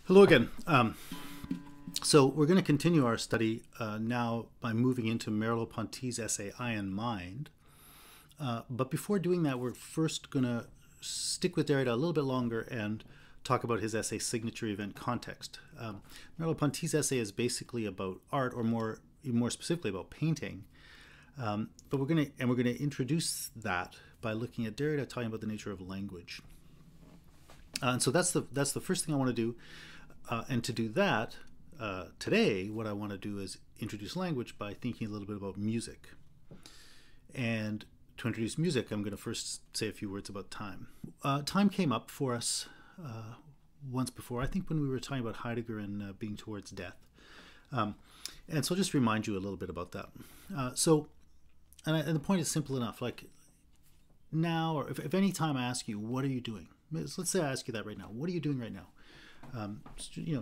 Hello again. So we're going to continue our study now by moving into Merleau-Ponty's essay, I and Mind. But before doing that, we're first going to stick with Derrida a little bit longer and talk about his essay, Signature Event Context. Merleau-Ponty's essay is basically about art, or more specifically about painting. But we're going to introduce that by looking at Derrida talking about the nature of language. And so that's the first thing I want to do. And to do that, today, what I want to do is introduce language by thinking a little bit about music. And to introduce music, I'm going to first say a few words about time. Time came up for us once before, I think when we were talking about Heidegger and being towards death. And so I'll just remind you a little bit about that. And the point is simple enough. Like now, or if any time I ask you, what are you doing? Let's say I ask you that right now. What are you doing right now?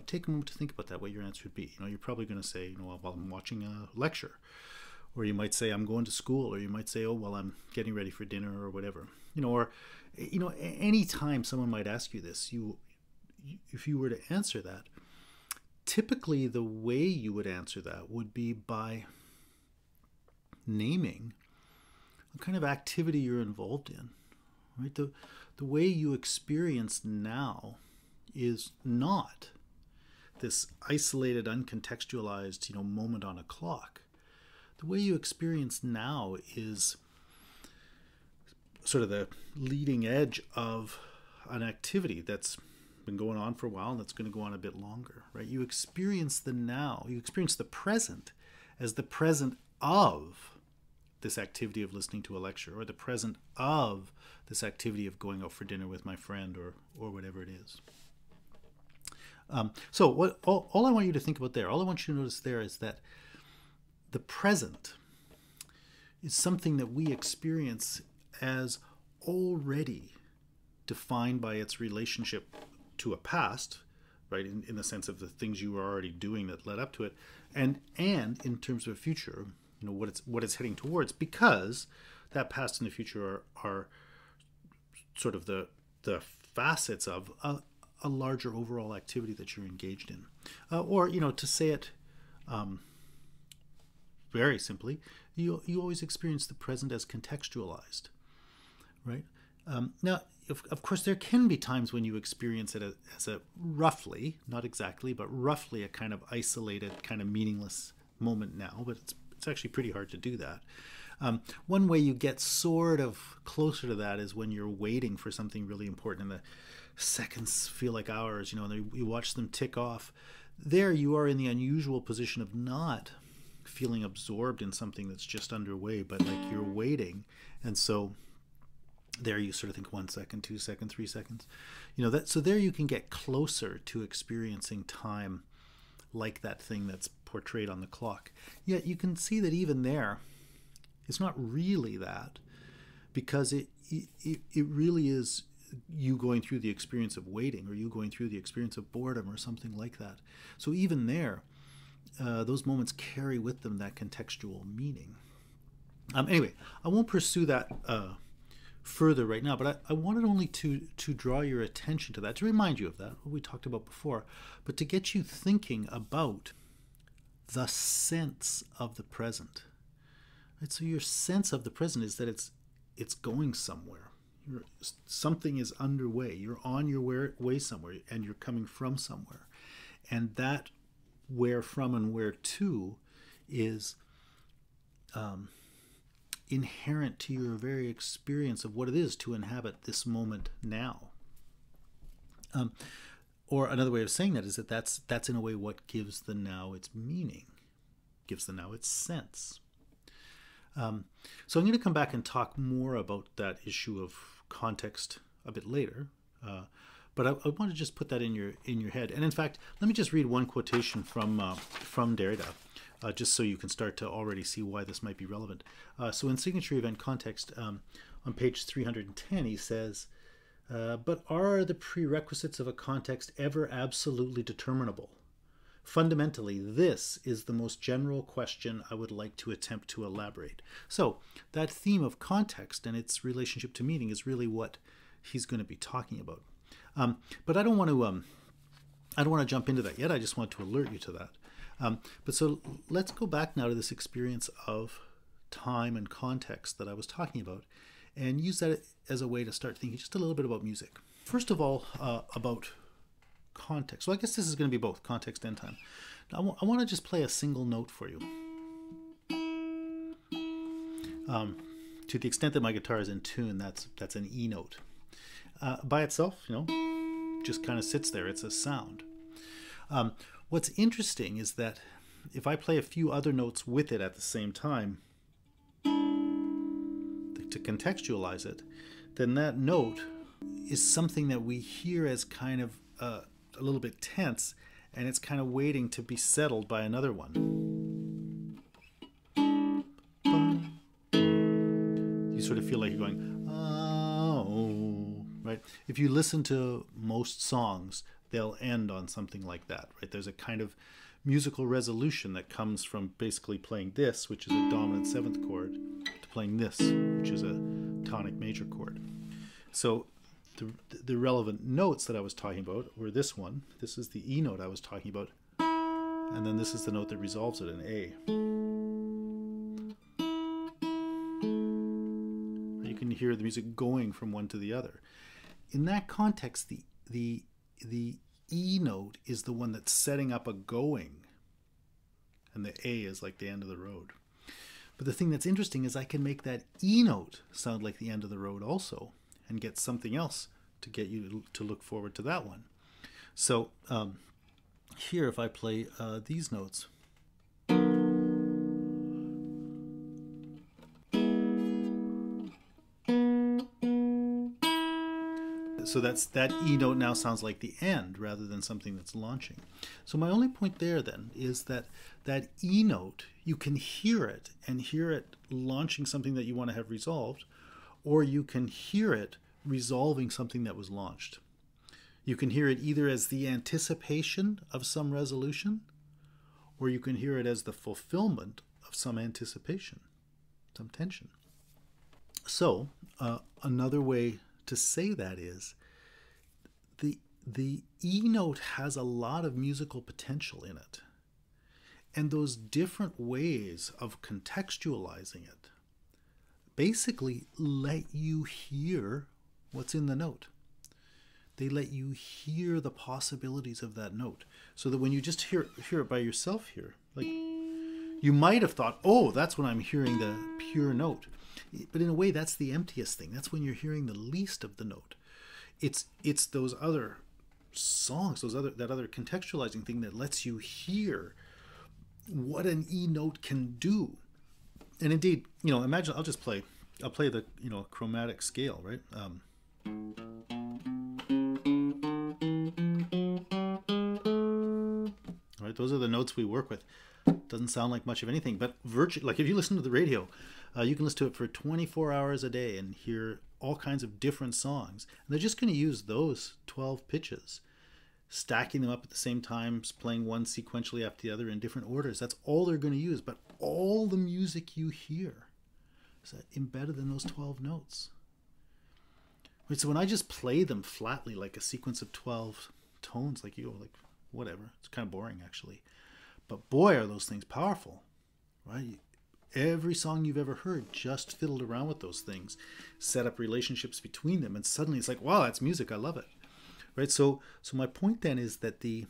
Take a moment to think about that, what your answer would be. You're probably going to say, well, I'm watching a lecture. Or you might say, I'm going to school. Or you might say, oh, well, I'm getting ready for dinner or whatever. Any time someone might ask you this, if you were to answer that, typically the way you would answer that would be by naming a kind of activity you're involved in, right? The way you experience now is not this isolated, uncontextualized, moment on a clock. The way you experience now is sort of the leading edge of an activity that's been going on for a while and that's going to go on a bit longer, right? You experience the now, you experience the present as the present of this activity of listening to a lecture, or the present of this activity of going out for dinner with my friend, or whatever it is. All I want you to think about there, all I want you to notice there is that the present is something that we experience as already defined by its relationship to a past, right, in the sense of the things you were already doing that led up to it, and in terms of a future, what it's heading towards, because that past and the future are sort of the facets of a larger overall activity that you're engaged in. Or to say it very simply, you always experience the present as contextualized, right? Now, of course, there can be times when you experience it as a roughly, not exactly, but roughly a kind of isolated, kind of meaningless moment now, but it's actually pretty hard to do that. One way you get sort of closer to that is when you're waiting for something really important and the seconds feel like hours, and you watch them tick off. There you are in the unusual position of not feeling absorbed in something that's just underway, but like you're waiting. And so there you sort of think 1 second, 2 seconds, 3 seconds. So there you can get closer to experiencing time like that thing that's portrayed on the clock. Yet you can see that even there, it's not really that, because it really is you going through the experience of waiting, or you going through the experience of boredom, or something like that. So even there, those moments carry with them that contextual meaning. Anyway, I won't pursue that further right now, but I wanted only to draw your attention to that, to remind you of that, what we talked about before, but to get you thinking about the sense of the present. Right? So your sense of the present is that it's going somewhere. Something is underway. You're on your way somewhere, and you're coming from somewhere. And that where from and where to is inherent to your very experience of what it is to inhabit this moment now. Or another way of saying that is that that's in a way what gives the now its meaning, gives the now its sense. So I'm going to come back and talk more about that issue of context a bit later, but I want to just put that in your head. And in fact, let me just read one quotation from Derrida, just so you can start to already see why this might be relevant. So in Signature Event Context, on page 310, he says, but are the prerequisites of a context ever absolutely determinable? Fundamentally, this is the most general question I would like to attempt to elaborate. So that theme of context and its relationship to meaning is really what he's going to be talking about. But I don't want to I don't want to jump into that yet. I just want to alert you to that. But so let's go back now to this experience of time and context that I was talking about, and use that as a way to start thinking just a little bit about music. First of all, about context. Well, I guess this is going to be both context and time. Now, I want to just play a single note for you. To the extent that my guitar is in tune, that's an E note. By itself, just kind of sits there. It's a sound. What's interesting is that if I play a few other notes with it at the same time to contextualize it, then that note is something that we hear as kind of a little bit tense, and it's kind of waiting to be settled by another one. You sort of feel like you're going, oh, right? If you listen to most songs, they'll end on something like that, right? There's a kind of musical resolution that comes from basically playing this, which is a dominant seventh chord, to playing this, which is a tonic major chord. So the relevant notes that I was talking about were this one. This is the E note I was talking about. And then this is the note that resolves it, an A. You can hear the music going from one to the other. In that context, the E note is the one that's setting up a going, and the A is like the end of the road. But the thing that's interesting is I can make that E note sound like the end of the road also, and get something else to get you to look forward to that one. So here, if I play these notes, so that E note now sounds like the end rather than something that's launching. So my only point there then is that that E note, you can hear it and hear it launching something that you want to have resolved, or you can hear it resolving something that was launched. You can hear it either as the anticipation of some resolution, or you can hear it as the fulfillment of some anticipation, some tension. So another way to say that is the E note has a lot of musical potential in it. And those different ways of contextualizing it basically let you hear what's in the note. They let you hear the possibilities of that note. So that when you just hear it by yourself here, like you might have thought, oh, that's when I'm hearing the pure note. But in a way, that's the emptiest thing. That's when you're hearing the least of the note. It's those other songs, that other contextualizing thing that lets you hear what an E note can do. And indeed, imagine I'll play the chromatic scale, right? Right, those are the notes we work with. Doesn't sound like much of anything, but like if you listen to the radio, you can listen to it for 24 hours a day and hear all kinds of different songs. And they're just going to use those 12 pitches, stacking them up at the same time, playing one sequentially after the other in different orders. That's all they're going to use. But all the music you hear is embedded in those 12 notes. Right, so when I just play them flatly, like a sequence of 12 tones, like whatever, it's kind of boring actually. But boy, are those things powerful, right? Every song you've ever heard just fiddled around with those things, set up relationships between them, and suddenly it's like, wow, that's music, I love it. Right? So my point then is that the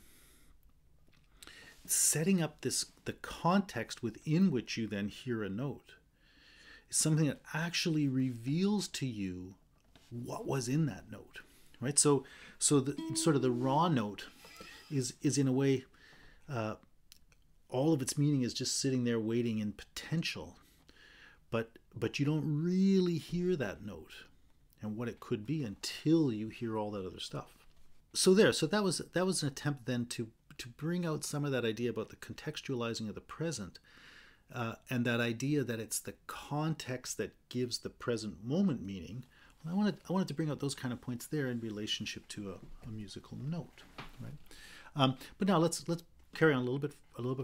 setting up the context within which you then hear a note is something that actually reveals to you what was in that note. Right? So the sort of the raw note is in a way all of its meaning is just sitting there waiting in potential, but you don't really hear that note and what it could be until you hear all that other stuff. So that was an attempt then to bring out some of that idea about the contextualizing of the present, and that idea that it's the context that gives the present moment meaning. I wanted to bring out those kind of points there in relationship to a musical note, right? But now let's carry on a little bit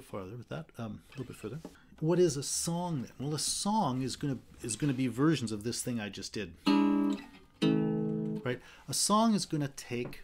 farther with that, a little bit further. What is a song then? Well, a song is going to be versions of this thing I just did, right? A song is going to take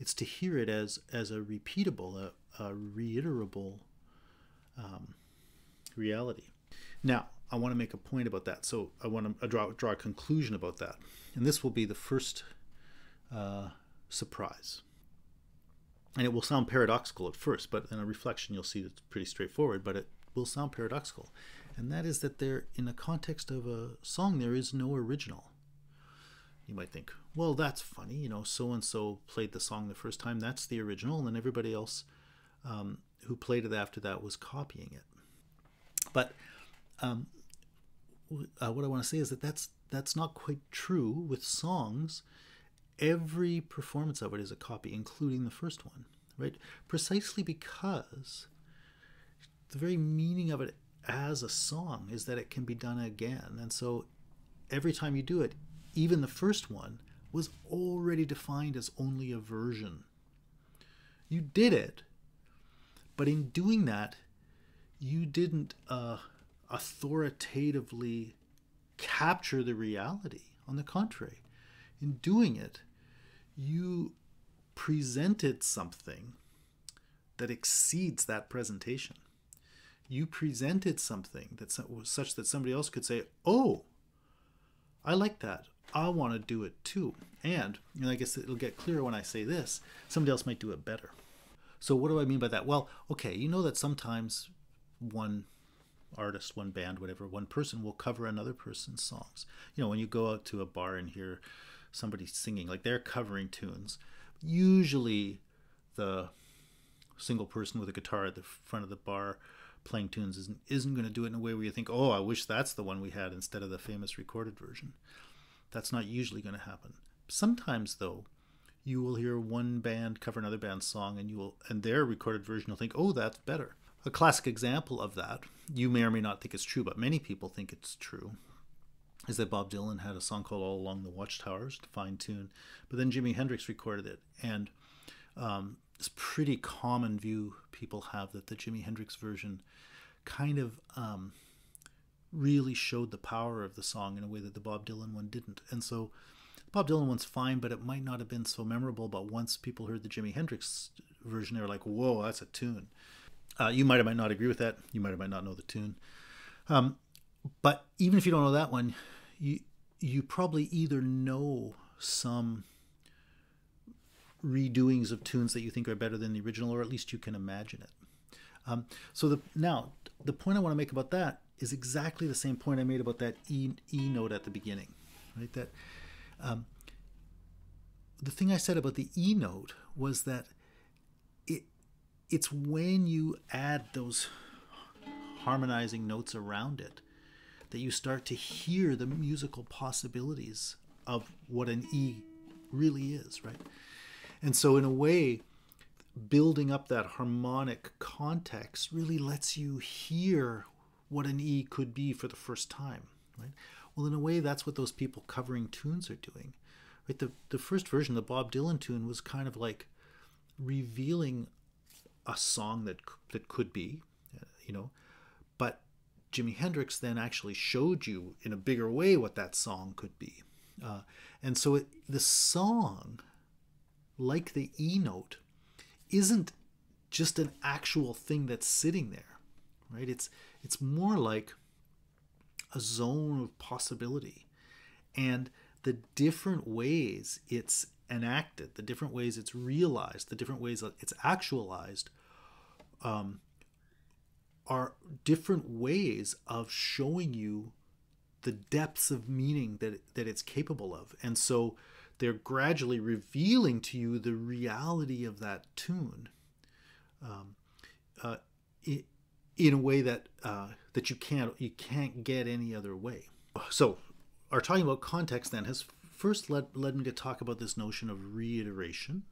It's to hear it as a repeatable, a reiterable reality. Now, I want to make a point about that. So I want to draw a conclusion about that. And this will be the first surprise. And it will sound paradoxical at first, but in a reflection you'll see it's pretty straightforward, but it will sound paradoxical. And that is that there, in the context of a song, there is no original. You might think, well, that's funny, you know, so-and-so played the song the first time, that's the original, and then everybody else who played it after that was copying it. But what I want to say is that that's not quite true. With songs, every performance of it is a copy, including the first one, right? Precisely because the very meaning of it as a song is that it can be done again. And so every time you do it, even the first one was already defined as only a version. You did it, but in doing that, you didn't authoritatively capture the reality. On the contrary, in doing it, you presented something that exceeds that presentation. You presented something that was such that somebody else could say, oh, I like that. I want to do it too. And I guess it'll get clearer when I say this, somebody else might do it better. So what do I mean by that? Well, okay, you know that sometimes one artist, one band, whatever, one person will cover another person's songs. You know, when you go out to a bar and hear somebody singing, like they're covering tunes, usually the single person with a guitar at the front of the bar playing tunes isn't going to do it in a way where you think, oh, I wish that's the one we had instead of the famous recorded version. That's not usually going to happen. Sometimes, though, you will hear one band cover another band's song, and their recorded version will think, oh, that's better. A classic example of that, you may or may not think it's true, but many people think it's true, is that Bob Dylan had a song called All Along the Watchtower, a fine tune, but then Jimi Hendrix recorded it, and it's a pretty common view people have that the Jimi Hendrix version kind of really showed the power of the song in a way that the Bob Dylan one didn't. And so the Bob Dylan one's fine, but it might not have been so memorable, but once people heard the Jimi Hendrix version, they were like, whoa, that's a tune. You might or might not agree with that. You might or might not know the tune. But even if you don't know that one, you probably either know some redoings of tunes that you think are better than the original, or at least you can imagine it. Now, the point I want to make about that is exactly the same point I made about that E note at the beginning, right? That the thing I said about the E note was that it's when you add those harmonizing notes around it that you start to hear the musical possibilities of what an E really is, right? And so in a way, building up that harmonic context really lets you hear what an E could be for the first time, right? Well, in a way, that's what those people covering tunes are doing, right? The first version, the Bob Dylan tune, was kind of like revealing a song that could be, you know, but Jimi Hendrix then actually showed you in a bigger way what that song could be. And so the song, like the E note, isn't just an actual thing that's sitting there, right? It's more like a zone of possibility. And the different ways it's enacted, the different ways it's realized, the different ways it's actualized are different ways of showing you the depths of meaning that it's capable of. And so they're gradually revealing to you the reality of that tune in a way that you can't get any other way. So our talking about context then has first led me to talk about this notion of reiteration.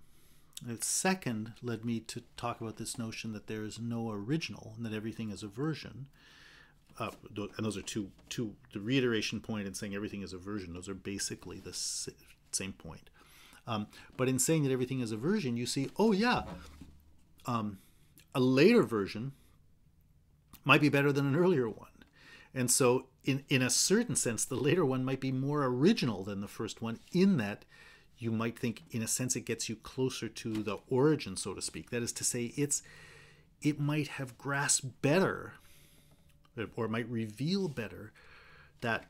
And second led me to talk about this notion that there is no original and that everything is a version. And those are two, the reiteration point and saying everything is a version, those are basically the same point. But in saying that everything is a version, you see, oh yeah, a later version might be better than an earlier one. And so in a certain sense, the later one might be more original than the first one in that you might think, in a sense, it gets you closer to the origin, so to speak. That is to say, it might have grasped better, or might reveal better, that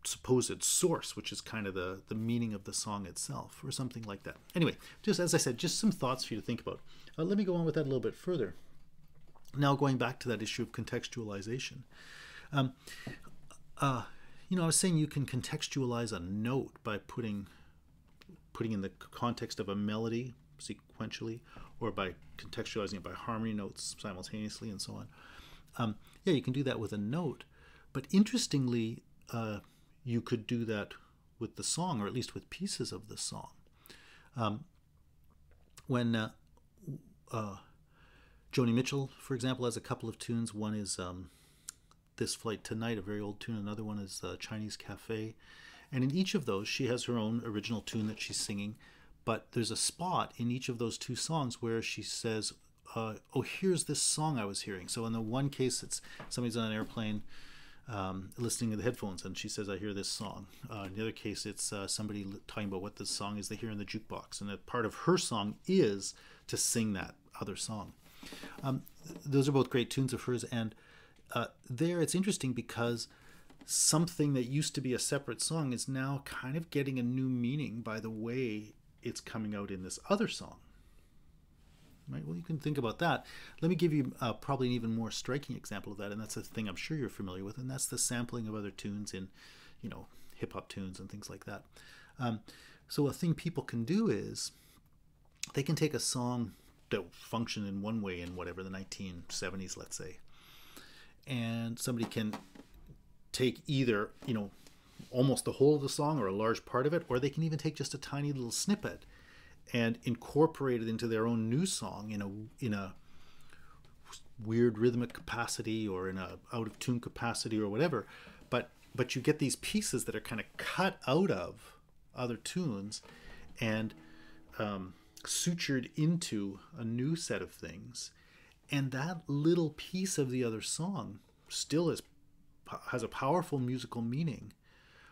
supposed source, which is kind of the meaning of the song itself, or something like that. Anyway, just as I said, just some thoughts for you to think about. Let me go on with that a little bit further. Now, going back to that issue of contextualization. I was saying you can contextualize a note by putting in the context of a melody sequentially, or by contextualizing it by harmony notes simultaneously, and so on. Yeah, you can do that with a note. But interestingly, you could do that with the song, or at least with pieces of the song. When Joni Mitchell, for example, has a couple of tunes. One is This Flight Tonight, a very old tune. Another one is Chinese Cafe. And in each of those, she has her own original tune that she's singing. But there's a spot in each of those two songs where she says, oh, here's this song I was hearing. So in the one case, it's somebody's on an airplane listening to the headphones, and she says, I hear this song. In the other case, it's somebody talking about what this song is they hear in the jukebox. And that part of her song is to sing that other song. Those are both great tunes of hers. And there it's interesting because something that used to be a separate song is now kind of getting a new meaning by the way it's coming out in this other song. Right? Well, you can think about that. Let me give you probably an even more striking example of that, and that's a thing I'm sure you're familiar with, and that's the sampling of other tunes in, hip-hop tunes and things like that. So a thing people can do is they can take a song that functioned in one way in whatever, the 1970s, let's say, and somebody can take either, almost the whole of the song or a large part of it, or they can even take just a tiny little snippet and incorporate it into their own new song in a weird rhythmic capacity or in a out of tune capacity or whatever. But you get these pieces that are kind of cut out of other tunes and sutured into a new set of things, and that little piece of the other song still has a powerful musical meaning.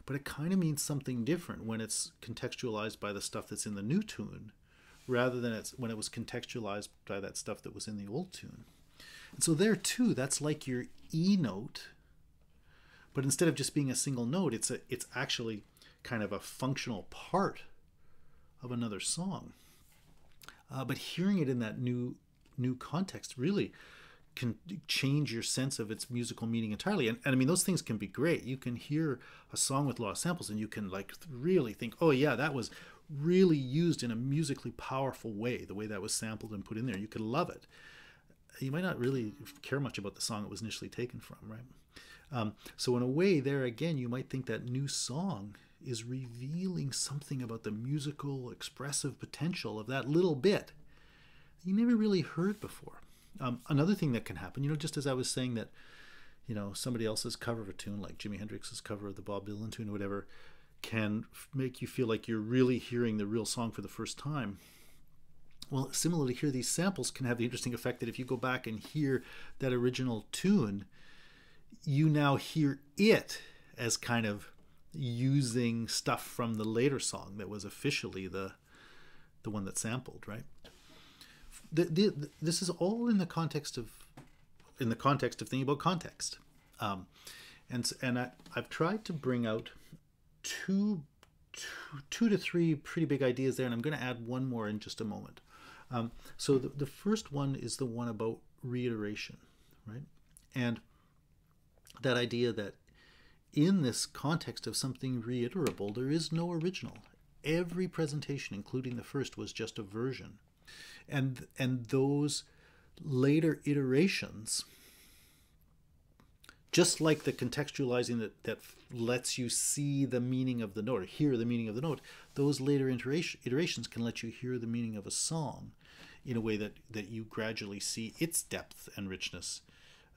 But it kind of means something different when it's contextualized by the stuff that's in the new tune, rather than when it was contextualized by that stuff that was in the old tune. And so there too, that's like your E note, but instead of just being a single note, it's actually kind of a functional part of another song. But hearing it in that new context really can change your sense of its musical meaning entirely. And I mean, those things can be great. You can hear a song with a lot of samples and you can really think, oh yeah, that was really used in a musically powerful way, the way that was sampled and put in there. You could love it. You might not really care much about the song it was initially taken from, right? So in a way, there again, you might think that new song is revealing something about the musical expressive potential of that little bit you never really heard before. Another thing that can happen, just as I was saying that, somebody else's cover of a tune, like Jimi Hendrix's cover of the Bob Dylan tune or whatever, can make you feel like you're really hearing the real song for the first time. Well, similarly here, these samples can have the interesting effect that if you go back and hear that original tune, you now hear it as kind of using stuff from the later song that was officially the one that sampled, right? This is all in the context of thinking about context, and I've tried to bring out two to three pretty big ideas there, and I'm going to add one more in just a moment. So the first one is the one about reiteration, right? And that idea that in this context of something reiterable, there is no original. Every presentation, including the first, was just a version. And those later iterations, just like the contextualizing that lets you see the meaning of the note or hear the meaning of the note, those later iterations can let you hear the meaning of a song in a way that you gradually see its depth and richness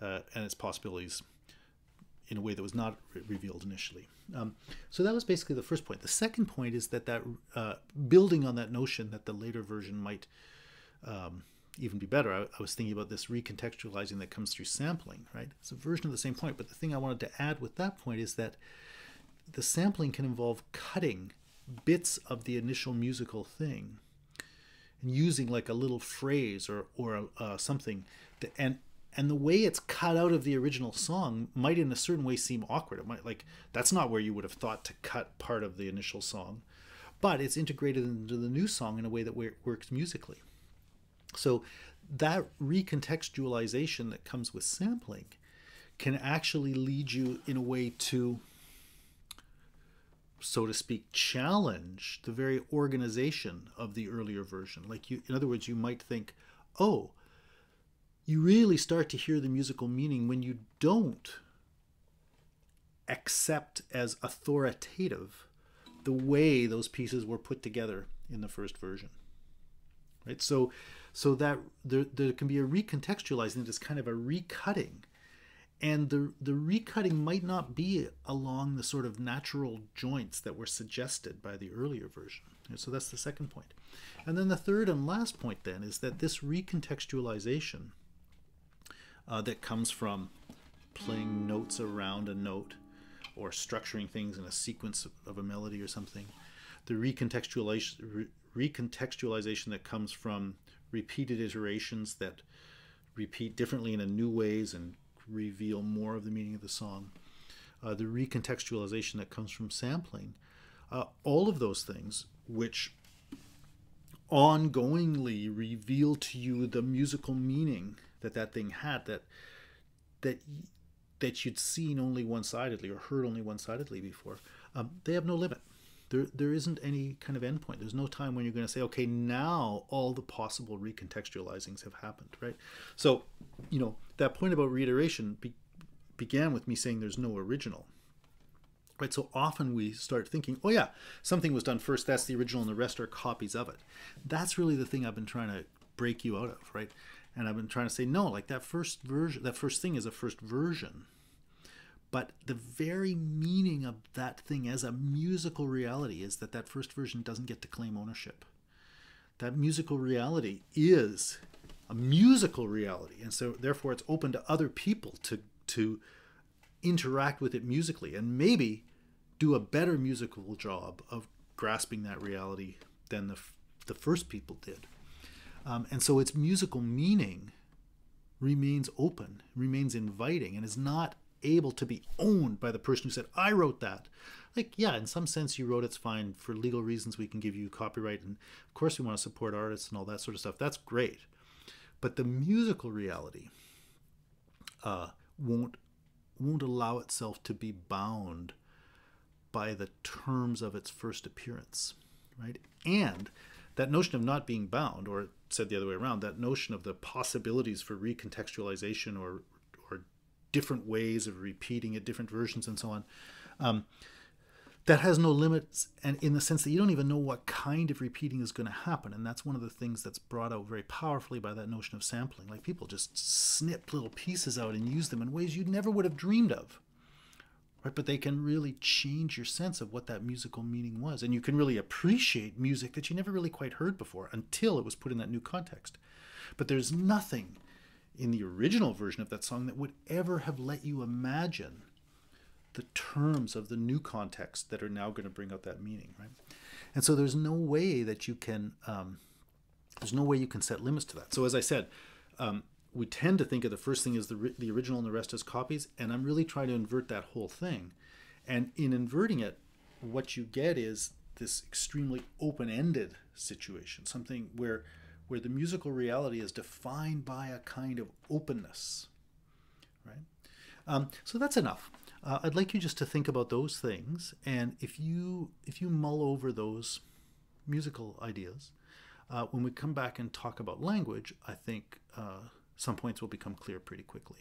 and its possibilities in a way that was not revealed initially. So that was basically the first point. The second point is that building on that notion that the later version might even be better, I was thinking about this recontextualizing that comes through sampling, right? It's a version of the same point, but the thing I wanted to add with that point is that the sampling can involve cutting bits of the initial musical thing and using like a little phrase or something, and the way it's cut out of the original song might in a certain way seem awkward. It might, like, that's not where you would have thought to cut part of the initial song, but it's integrated into the new song in a way that works musically. So that recontextualization that comes with sampling can actually lead you in a way to, so to speak, challenge the very organization of the earlier version. Like, you, in other words, you might think, oh, you really start to hear the musical meaning when you don't accept as authoritative the way those pieces were put together in the first version, right? So that there can be a recontextualizing that is kind of a recutting, and the recutting might not be along the sort of natural joints that were suggested by the earlier version. So that's the second point. And then the third and last point then is that this recontextualization that comes from playing notes around a note or structuring things in a sequence of a melody or something, the recontextualization that comes from repeated iterations that repeat differently and in new ways and reveal more of the meaning of the song, the recontextualization that comes from sampling, all of those things which ongoingly reveal to you the musical meaning that thing had, that you'd seen only one-sidedly or heard only one-sidedly before, they have no limit. There isn't any kind of endpoint. There's no time when you're going to say, okay, now all the possible recontextualizings have happened, right? So, you know, that point about reiteration began with me saying there's no original, right? So often we start thinking, oh yeah, something was done first, that's the original, and the rest are copies of it. That's really the thing I've been trying to break you out of, right? And I've been trying to say, no, like that first version, that first thing is a first version. But the very meaning of that thing as a musical reality is that first version doesn't get to claim ownership. That musical reality is a musical reality. And so therefore it's open to other people to interact with it musically and maybe do a better musical job of grasping that reality than the first people did. And so its musical meaning remains open, remains inviting, and is not able to be owned by the person who said, I wrote that. Like, yeah, in some sense you wrote, it's fine. For legal reasons we can give you copyright, and of course we want to support artists and all that sort of stuff. That's great. But the musical reality won't allow itself to be bound by the terms of its first appearance, right? And that notion of not being bound, or said the other way around, that notion of the possibilities for recontextualization or different ways of repeating it, different versions and so on, that has no limits, and in the sense that you don't even know what kind of repeating is going to happen. And that's one of the things that's brought out very powerfully by that notion of sampling. Like, people just snip little pieces out and use them in ways you never would have dreamed of, right? But they can really change your sense of what that musical meaning was, and you can really appreciate music that you never really quite heard before until it was put in that new context. But there's nothing in the original version of that song that would ever have let you imagine the terms of the new context that are now going to bring out that meaning, right? And so there's no way that you can set limits to that. So as I said, we tend to think of the first thing as the original and the rest as copies, and I'm really trying to invert that whole thing. And in inverting it, what you get is this extremely open-ended situation, something where the musical reality is defined by a kind of openness, right? So that's enough. I'd like you just to think about those things, and if you mull over those musical ideas, when we come back and talk about language, I think some points will become clear pretty quickly.